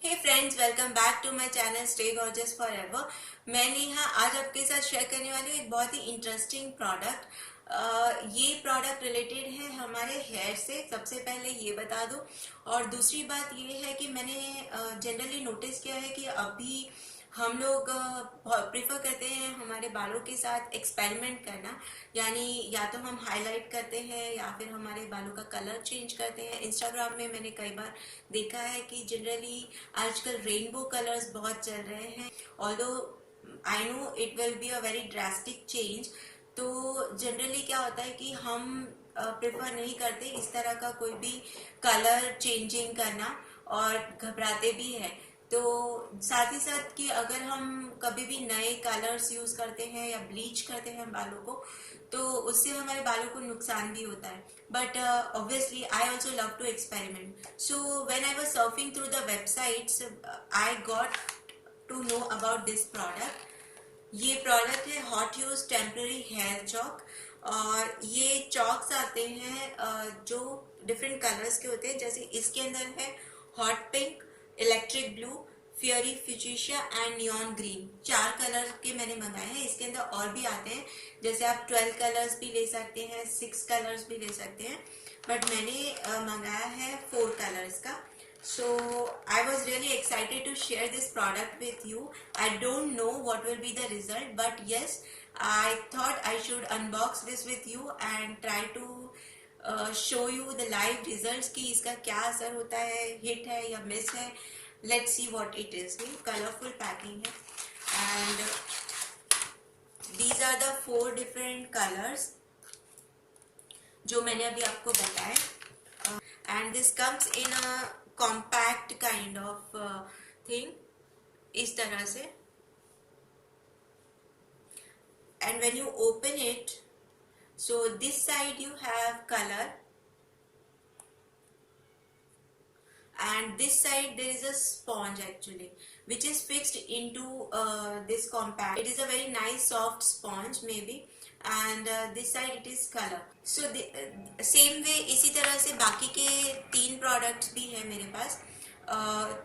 Hey friends, welcome back to my channel stay gorgeous forever. मैं नेहा आज आपके साथ शेयर करने वाली हूँ एक बहुत ही इंटरेस्टिंग प्रोडक्ट। ये प्रोडक्ट रिलेटेड है हमारे हेयर से, सबसे पहले ये बता दूँ। और दूसरी बात ये है कि मैंने जनरली नोटिस किया है कि अभी हम लोग प्रिफर करते हैं हमारे बालों के साथ एक्सपेरिमेंट करना। यानी या तो हम हाईलाइट करते हैं या फिर हमारे बालों का कलर चेंज करते हैं। इंस्टाग्राम में मैंने कई बार देखा है कि जनरली आजकल रेनबो कलर्स बहुत चल रहे हैं। Although I know it will be a very drastic change, तो जनरली क्या होता है कि हम प्रेफर नहीं करते इस तरह का कोई भी कलर चेंजिंग करना, और घबराते भी है। तो साथ ही साथ कि अगर हम कभी भी नए कलर्स यूज करते हैं या ब्लीच करते हैं बालों को, तो उससे हमारे बालों को नुकसान भी होता है। But obviously I also love to experiment, so when I was surfing through the websites I got to know about this product. ये प्रोडक्ट है hot use temporary hair chalk. और ये चॉक्स आते हैं जो डिफरेंट कलर्स के होते हैं। जैसे इसके अंदर है hot pink, electric blue, fiery fuchsia and neon green. 4 colour के मैंने मंगाए हैं। इसके अंदर और भी आते हैं, जैसे आप 12 कलर्स भी ले सकते हैं, 6 कलर्स भी ले सकते हैं, बट मैंने मंगाया है 4 कलर्स का। So I was really excited to share this product with you. I don't know what will be the result, but yes, I thought I should unbox this with you and try to show you the live results कि इसका क्या असर होता है, hit है या miss है। Let's see what it is. Colorful packing है and these are the 4 different colors जो मैंने अभी आपको बताए। And this comes in a compact kind of thing, इस तरह से। And when you open it, so this side you have color and this side there is a sponge actually which is fixed into this compact. It is a very nice soft sponge maybe, and this side it is color. So the same way इसी तरह से बाकी के 3 products भी है मेरे पास।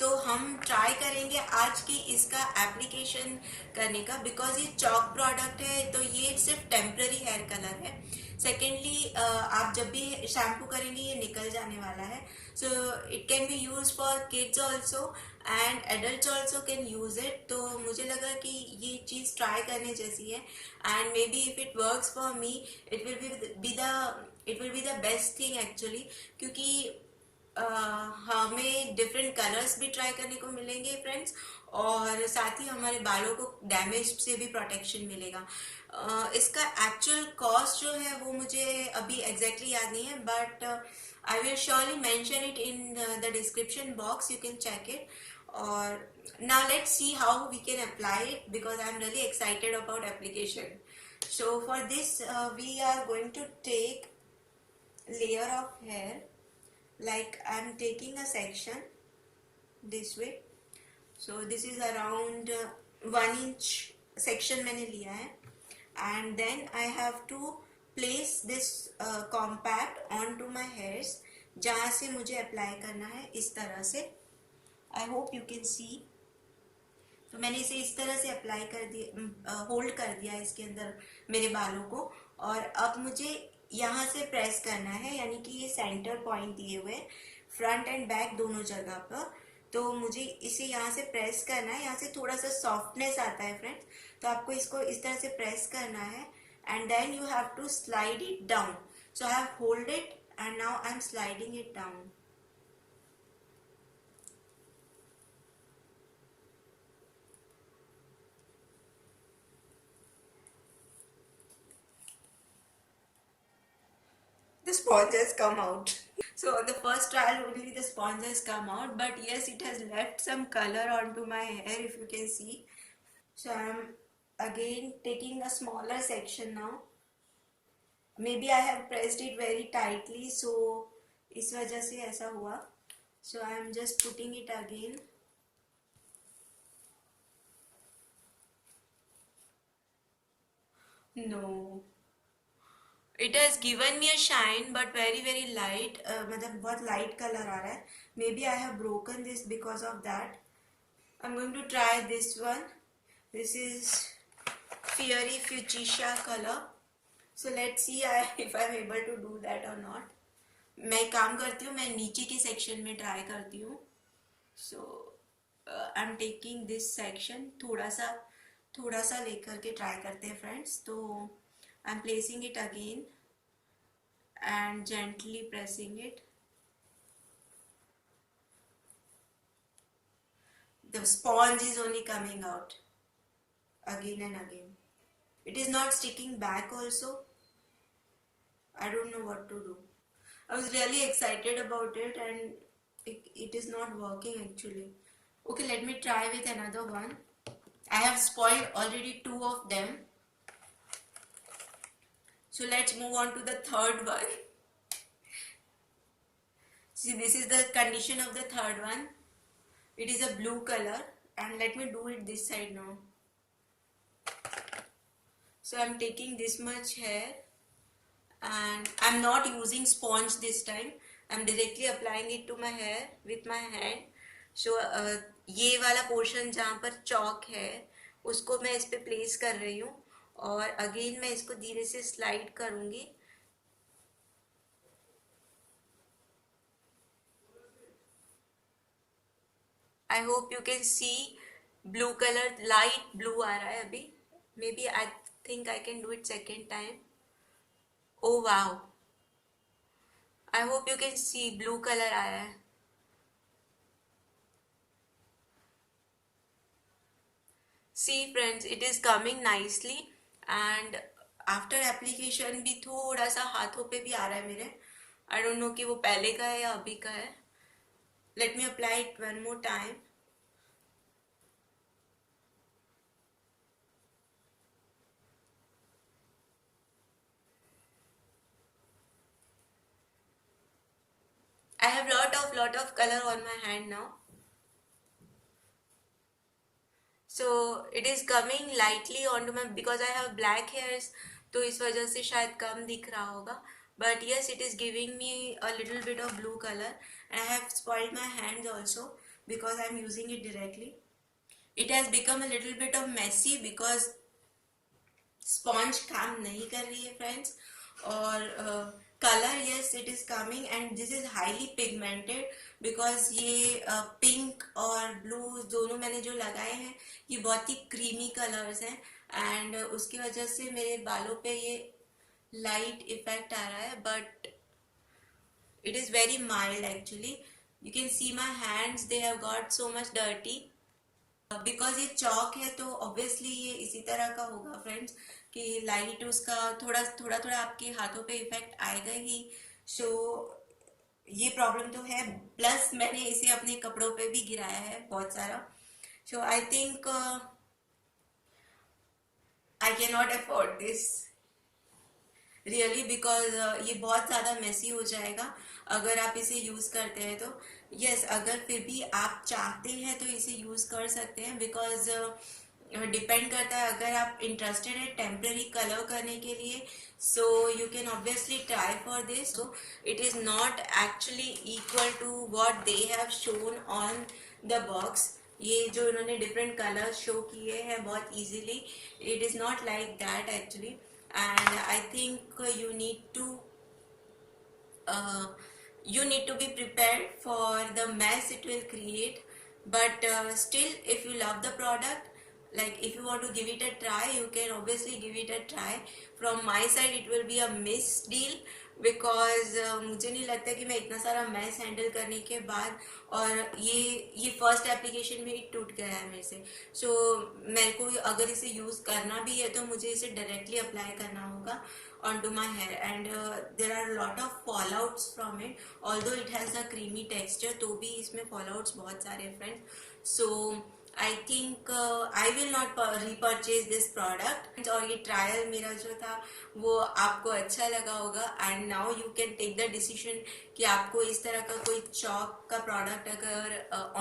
तो हम ट्राई करेंगे आज की इसका एप्लीकेशन करने का, बिकॉज ये चॉक प्रोडक्ट है तो ये सिर्फ टेम्पररी हेयर कलर है। सेकेंडली आप जब भी शैम्पू करेंगे ये निकल जाने वाला है। So it can be use for kids also and adult also can use it. तो मुझे लगा कि ये चीज़ ट्राई करने जैसी है and may be if it works for me it will be the best thing actually, क्योंकि हमें डिफरेंट कलर्स भी ट्राई करने को मिलेंगे फ्रेंड्स, और साथ ही हमारे बालों को डैमेज से भी प्रोटेक्शन मिलेगा। इसका एक्चुअल कॉस्ट जो है वो मुझे अभी एग्जैक्टली याद नहीं है, but I will surely mention it in the description box, you can check it. और now let's see how we can apply it because I am really excited about application. So for this we are going to take layer of hair, like I'm taking a section this way. So this is around 1 inch section मैंने लिया है, and then I have to place this compact onto my hairs जहाँ से मुझे apply करना है इस तरह से। I hope you can see. तो मैंने इसे इस तरह से अप्लाई कर दिया, होल्ड कर दिया इसके अंदर मेरे बालों को, और अब मुझे यहाँ से प्रेस करना है, यानी कि ये सेंटर पॉइंट दिए हुए फ्रंट एंड बैक दोनों जगह पर। तो मुझे इसे यहाँ से प्रेस करना है। यहाँ से थोड़ा सा सॉफ्टनेस आता है फ्रेंड्स, तो आपको इसको इस तरह से प्रेस करना है and then you have to slide it down. So I have hold it and now I am sliding it down. The sponge has come out. So the first trial only the sponge has come out, but yes, it has left some color onto my hair, if you can see. So I am again taking a smaller section now. Maybe I have pressed it very tightly, so इस वजह से ऐसा हुआ. So I am just putting it again. No, it has given me a shine but very very light, मतलब बहुत light colour आ रहा है. Maybe I have broken this because of that. I am going to try this one. This is Fiery Fuchsia color. So let's see if I'm able to do that or not. मैं एक काम करती हूँ, मैं नीचे के section में try करती हूँ. So I am taking this section, थोड़ा सा लेकर के ट्राई करते हैं फ्रेंड्स. तो I am placing it again and gently pressing it. The sponge is only coming out again and again. It is not sticking back also. I don't know what to do. I was really excited about it and it is not working actually. Okay, let me try with another one. I have spoiled already 2 of them. So let's move on to the third one. See, this is the condition of the third one. It is a blue color and let me do it this side now. So I'm taking this much hair and I'm not using sponge this time. I'm directly applying it to my hair with my hand. So ये वाला portion जहाँ पर चौक है उसको मैं इस पे place कर रही हूँ और अगेन मैं इसको धीरे से स्लाइड करूँगी. I hope you can see blue color, light blue आ रहा है अभी. Maybe I think I can do it second time. Oh wow! I hope you can see blue color आ रहा है. See friends, it is coming nicely and after application भी थोड़ा सा हाथों पे भी आ रहा है मेरे. I don't know कि वो पहले का है या अभी का है. Let me apply it one more time. I have lot of color on my hand now. So it is coming lightly onto my, because I have black hairs, तो इस वजह से शायद कम दिख रहा होगा. But yes, it is giving me a little bit of blue color and I have spoiled my hands also because I am using it directly. It has become a little bit of messy because sponge काम नहीं कर रही है friends. और color, yes, it is coming and this is highly pigmented because ये pink और blue दोनों मैंने जो लगाए हैं ये बहुत ही creamy colors हैं and उसकी वजह से मेरे बालों पे ये light effect आ रहा है, but it is very mild actually. You can see my hands, they have got so much dirty because ये चौक है तो obviously ये इसी तरह का होगा फ्रेंड्स कि लाइट उसका थोड़ा आपके हाथों पे इफेक्ट आएगा ही. सो ये प्रॉब्लम तो है, प्लस मैंने इसे अपने कपड़ों पे भी गिराया है बहुत सारा. So I think I can not afford this really because ये बहुत ज़्यादा मेसी हो जाएगा अगर आप इसे यूज़ करते हैं तो. यस, अगर फिर भी आप चाहते हैं तो इसे यूज़ कर सकते हैं बिकॉज डिपेंड करता है. अगर आप इंटरेस्टेड है टेम्पररी कलर करने के लिए so you can obviously try for this. So it is not actually equal to what they have shown on the box. ये जो इन्होंने डिफरेंट कलर शो किए हैं बहुत easily, it is not like that actually. And I think you need to be prepared for the mess it will create, but still if you love the product, like if you want to give it a try, you can obviously give it a try. From my side it will be a miss deal because मुझे नहीं लगता कि मैं इतना सारा mess handle करने के बाद और ये फर्स्ट एप्लीकेशन में ही टूट गया है मेरे से. सो मेरे को अगर इसे यूज़ करना भी है तो मुझे इसे डायरेक्टली अप्लाई करना होगा onto my hair and there are a lot of fallouts from it, although it has a creamy texture तो भी इसमें fallouts बहुत सारे हैं friends. So I think I will not repurchase this product. और ये ट्रायल मेरा जो था वो आपको अच्छा लगा होगा and now you can take the decision कि आपको इस तरह का कोई चौक का प्रोडक्ट अगर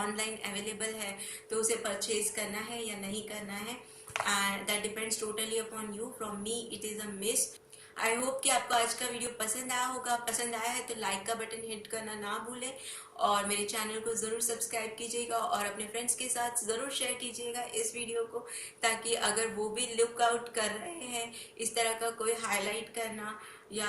ऑनलाइन अवेलेबल है तो उसे परचेज करना है या नहीं करना है. And that depends totally upon you. From me it is a miss. I hope कि आपको आज का वीडियो पसंद आया होगा। पसंद आया है तो लाइक का बटन हिट करना ना भूलें और मेरे चैनल को ज़रूर सब्सक्राइब कीजिएगा और अपने फ्रेंड्स के साथ ज़रूर शेयर कीजिएगा इस वीडियो को, ताकि अगर वो भी लुक आउट कर रहे हैं इस तरह का कोई हाईलाइट करना या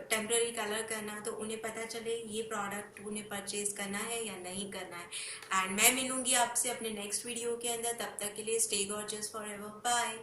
टेम्पररी कलर करना, तो उन्हें पता चले ये प्रोडक्ट उन्हें परचेज करना है या नहीं करना है। एंड मैं मिलूंगी आपसे अपने नेक्स्ट वीडियो के अंदर। तब तक के लिए स्टे गॉर्जियस फॉरएवर, बाय।